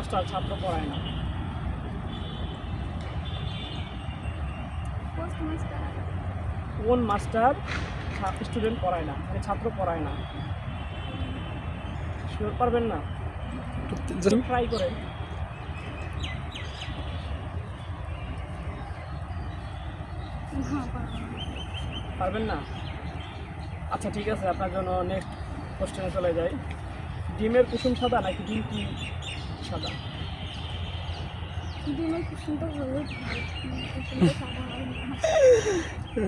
Master ছাত্র পড়ায় না? কোন মাস্টার স্টুডেন্ট পড়ায় না, মানে ছাত্র পড়ায় না? শিওর পারবেন না? ট্রাই করেন। পারবেন না? আচ্ছা ঠিক আছে, আপনার জন্য নেক্সট কোশ্চেনে চলে যাই। ডিমের কুসুম সাদা নাকি ডিম কি সাদা? ডিমের কুসুমটা হলুদ,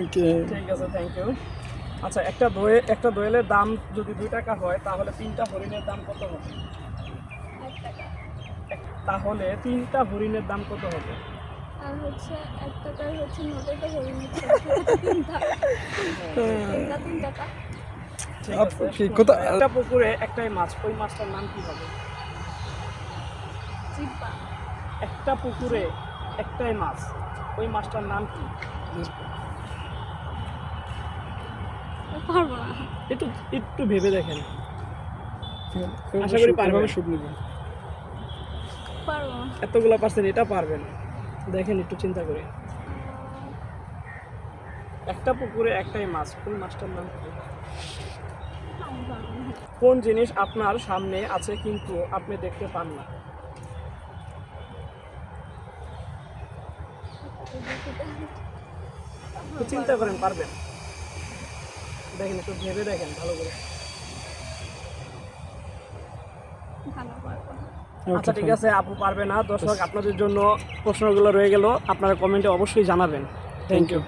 ওকে ঠিক আছে, থ্যাংক ইউ। আচ্ছা একটা দোয়েলের দাম যদি 2 টাকা হয় তাহলে 3টা হরিণের দাম কত হবে? 1 টাকা। তাহলে 3টা হরিণের দাম কত হবে? আর হচ্ছে 1 টাকার হচ্ছে নোটেটা হরিণ হচ্ছে 3 টাকা। ঠিক আছে, একটা পুকুরে একটাই মাছ, ওই মাছটার নাম কি হবে? জিব্বা। একটা পুকুরে একটাই মাছ, ওই মাছটার নাম কি? পারবো না। একটু একটু ভেবে দেখেন, আশা করি পারবেন। পারবো না। এতগুলো পার্সেন্ট এটা পারবেন, দেখেন একটু চিন্তা করে। একটা পুকুরে একটাই মাছ, ওই মাছটার নাম কি? কোন জিনিস আপনার সামনে আছে কিন্তু আপনি দেখতে পান না? একটু চিন্তা করেন, পারবেন? দেখেন একটু ভেবে দেখেন ভালো করে। আচ্ছা ঠিক আছে, আপু পারবে না। দর্শক, আপনাদের জন্য প্রশ্নগুলো রয়ে গেল, আপনারা কমেন্টে অবশ্যই জানাবেন। Thank you.